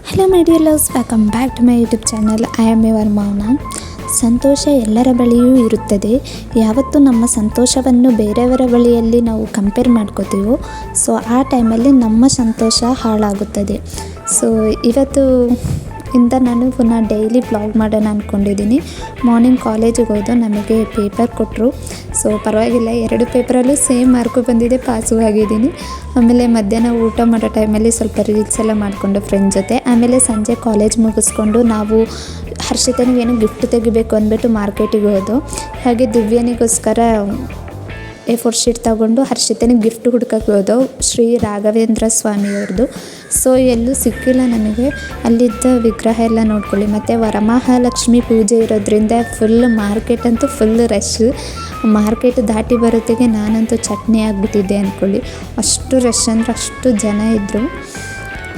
Hello my dear loves, welcome back to my YouTube channel. I am your Mouna. ಸಂತೋಷ ಎಲ್ಲರ ಬಳಿಯೂ ಇರುತ್ತದೆ. ಯಾವತ್ತು ನಮ್ಮ ಸಂತೋಷವನ್ನು ಬೇರೆಯವರ ಬಳಿಯಲ್ಲಿ ನಾವು ಕಂಪೇರ್ ಮಾಡ್ಕೋತೀವೋ, ಸೊ ಆ ಟೈಮಲ್ಲಿ ನಮ್ಮ ಸಂತೋಷ ಹಾಳಾಗುತ್ತದೆ. ಸೊ ಇವತ್ತು ಇಂದ ನಾನು ಪುನಃ ಡೈಲಿ ಬ್ಲಾಗ್ ಮಾಡೋಣ ಅಂದ್ಕೊಂಡಿದ್ದೀನಿ. ಮಾರ್ನಿಂಗ್ ಕಾಲೇಜಿಗೆ ಹೋದು ನಮಗೆ ಪೇಪರ್ ಕೊಟ್ಟರು. ಸೊ ಪರವಾಗಿಲ್ಲ, 2 ಪೇಪರಲ್ಲೂ ಸೇಮ್ ಮಾರ್ಕು ಬಂದಿದೆ, ಪಾಸು ಆಗಿದ್ದೀನಿ. ಆಮೇಲೆ ಮಧ್ಯಾಹ್ನ ಊಟ ಮಾಡೋ ಟೈಮಲ್ಲಿ ಸ್ವಲ್ಪ ರೀಲ್ಸ್ ಎಲ್ಲ ಮಾಡಿಕೊಂಡು ಫ್ರೆಂಡ್ ಜೊತೆ. ಆಮೇಲೆ ಸಂಜೆ ಕಾಲೇಜ್ ಮುಗಿಸ್ಕೊಂಡು ನಾವು ಹರ್ಷಿತನಿಗೆ ಏನೋ ಗಿಫ್ಟ್ ತೆಗಿಬೇಕು ಅಂದ್ಬಿಟ್ಟು ಮಾರ್ಕೆಟಿಗೆ ಹೋದು. ಹಾಗೆ ದಿವ್ಯನಿಗೋಸ್ಕರ A4 ಶೀಟ್ ತಗೊಂಡು ಹರ್ಷಿತನಿಗೆ ಗಿಫ್ಟ್ ಹುಡ್ಕಕ್ಕೆ ಹೋದೋ, ಶ್ರೀ ರಾಘವೇಂದ್ರ ಸ್ವಾಮಿಯವ್ರದ್ದು. ಸೊ ಎಲ್ಲೂ ಸಿಕ್ಕಿಲ್ಲ ನಮಗೆ. ಅಲ್ಲಿದ್ದ ವಿಗ್ರಹ ಎಲ್ಲ ನೋಡ್ಕೊಳ್ಳಿ. ಮತ್ತು ವರಮಹಾಲಕ್ಷ್ಮಿ ಪೂಜೆ ಇರೋದ್ರಿಂದ ಮಾರ್ಕೆಟ್ ಅಂತೂ ಫುಲ್ ರಶ್. ಮಾರ್ಕೆಟ್ ದಾಟಿ ಬರೋತ್ತಿಗೆ ನಾನಂತೂ ಚಟ್ನಿ ಆಗಿಬಿಟ್ಟಿದ್ದೆ ಅಂದ್ಕೊಳ್ಳಿ. ಅಷ್ಟು ರಶ್ ಅಂದರೆ ಅಷ್ಟು ಜನ ಇದ್ದರು.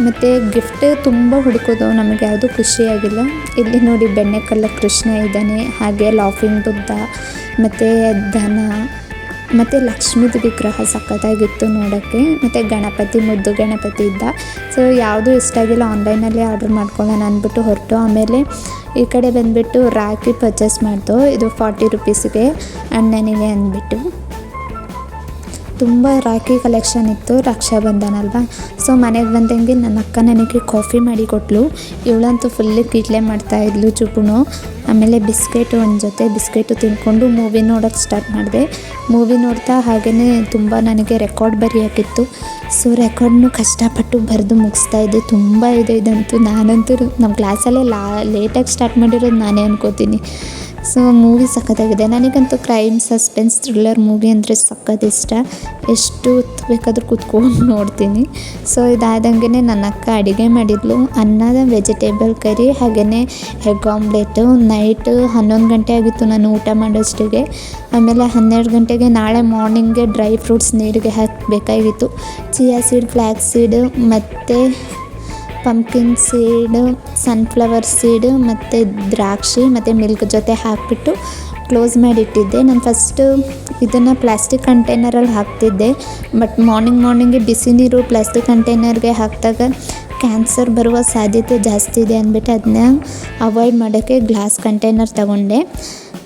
ಮತ್ತು ಗಿಫ್ಟ್ ತುಂಬ ಹುಡುಕೋದು, ನಮಗೆ ಯಾವುದೂ ಖುಷಿಯಾಗಿಲ್ಲ. ಇಲ್ಲಿ ನೋಡಿ ಬೆಣ್ಣೆಕಲ್ಲ ಕೃಷ್ಣ ಇದ್ದಾನೆ, ಹಾಗೆ ಲಾಫಿಂಗ್ ಬುದ್ಧ ಮತ್ತು ದನ ಮತ್ತು ಲಕ್ಷ್ಮೀದು ವಿಗ್ರಹ ಸಖತ್ತಾಗಿತ್ತು ನೋಡೋಕ್ಕೆ. ಮತ್ತು ಗಣಪತಿ, ಮುದ್ದು ಗಣಪತಿ ಇದ್ದ. ಸೊ ಯಾವುದೂ ಇಷ್ಟ ಆಗಿಲ್ಲ, ಆನ್ಲೈನಲ್ಲಿ ಆರ್ಡ್ರ್ ಮಾಡ್ಕೊಳ್ಳೋಣ ಅಂದ್ಬಿಟ್ಟು ಹೊರಟು. ಆಮೇಲೆ ಈ ಕಡೆ ಬಂದುಬಿಟ್ಟು ರಾಖಿ ಪರ್ಚೇಸ್ ಮಾಡ್ದು. ಇದು 40 ರೂಪೀಸಿಗೆ ಅಣ್ಣನಿಗೆ ಅಂದ್ಬಿಟ್ಟು. ತುಂಬ ರಾಖಿ ಕಲೆಕ್ಷನ್ ಇತ್ತು, ರಕ್ಷಾಬಂಧನ ಅಲ್ವಾ. ಸೊ ಮನೆಗೆ ಬಂದಂಗೆ ನನ್ನ ಅಕ್ಕ ನನಗೆ ಕಾಫಿ ಮಾಡಿ ಕೊಟ್ಟಳು. ಇವಳಂತೂ ಫುಲ್ಲು ಕಿಟ್ಲೆ ಮಾಡ್ತಾಯಿದ್ಲು ಚುಪುನು. ಆಮೇಲೆ ಒಂದು ಜೊತೆ ಬಿಸ್ಕೆಟು ತಿಂದ್ಕೊಂಡು ಮೂವಿ ನೋಡೋಕ್ಕೆ ಸ್ಟಾರ್ಟ್ ಮಾಡಿದೆ. ಮೂವಿ ನೋಡ್ತಾ ಹಾಗೆಯೇ ತುಂಬ ನನಗೆ ರೆಕಾರ್ಡ್ ಬರೆಯೋಕ್ಕಿತ್ತು. ಸೊ ರೆಕಾರ್ಡ್ನು ಕಷ್ಟಪಟ್ಟು ಬರೆದು ಮುಗಿಸ್ತಾಯಿದ್ದೆ. ತುಂಬ ಇದೆ ಇದಂತೂ. ನಾನಂತೂ ನಮ್ಮ ಕ್ಲಾಸಲ್ಲೇ ಲೇಟಾಗಿ ಸ್ಟಾರ್ಟ್ ಮಾಡಿರೋದು ನಾನೇ ಅನ್ಕೋತೀನಿ. ಸೊ ಮೂವಿ ಸಖತ್ತಾಗಿದೆ. ನನಗಂತೂ ಕ್ರೈಮ್, ಸಸ್ಪೆನ್ಸ್, ಥ್ರಿಲ್ಲರ್ ಮೂವಿ ಅಂದರೆ ಸಖತ್ ಇಷ್ಟ. ಎಷ್ಟು ಹೊತ್ತು ಬೇಕಾದರೂ ಕೂತ್ಕೊಂಡು ನೋಡ್ತೀನಿ. ಸೊ ಇದಾದಂಗೆ ನನ್ನ ಅಕ್ಕ ಅಡುಗೆ ಮಾಡಿದ್ಲು. ಅನ್ನದ ವೆಜಿಟೇಬಲ್ ಕರಿ, ಹಾಗೆಯೇ ಎಗ್ ಆಮ್ಲೆಟು. ನೈಟು 11 ಗಂಟೆ ಆಗಿತ್ತು ನಾನು ಊಟ ಮಾಡೋಷ್ಟಿಗೆ. ಆಮೇಲೆ 12 ಗಂಟೆಗೆ ನಾಳೆ ಮಾರ್ನಿಂಗ್ಗೆ ಡ್ರೈ ಫ್ರೂಟ್ಸ್ ನೀರಿಗೆ ಹಾಕಬೇಕಾಗಿತ್ತು. ಚಿಯಾ ಸೀಡ್, ಫ್ಲ್ಯಾಕ್ಸ್ ಸೀಡು ಮತ್ತು ಪಂಪ್ಕಿನ್ ಸೀಡು, ಸನ್ಫ್ಲವರ್ ಸೀಡು ಮತ್ತು ದ್ರಾಕ್ಷಿ ಮತ್ತು ಮಿಲ್ಕ್ ಜೊತೆ ಹಾಕಿಬಿಟ್ಟು ಕ್ಲೋಸ್ ಮಾಡಿಟ್ಟಿದ್ದೆ. ನಾನು ಫಸ್ಟು ಇದನ್ನು ಪ್ಲಾಸ್ಟಿಕ್ ಕಂಟೈನರಲ್ಲಿ ಹಾಕ್ತಿದ್ದೆ. ಬಟ್ ಮಾರ್ನಿಂಗ್ಗೆ ಬಿಸಿ ನೀರು ಪ್ಲಾಸ್ಟಿಕ್ ಕಂಟೈನರ್ಗೆ ಹಾಕಿದಾಗ ಕ್ಯಾನ್ಸರ್ ಬರುವ ಸಾಧ್ಯತೆ ಜಾಸ್ತಿ ಇದೆ ಅಂದ್ಬಿಟ್ಟು ಅದನ್ನ ಅವಾಯ್ಡ್ ಮಾಡೋಕ್ಕೆ ಗ್ಲಾಸ್ ಕಂಟೈನರ್ ತಗೊಂಡೆ.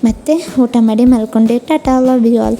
ಮತ್ತು ಊಟ ಮಾಡಿ ಮಲ್ಕೊಂಡೆ. Tata, love you all.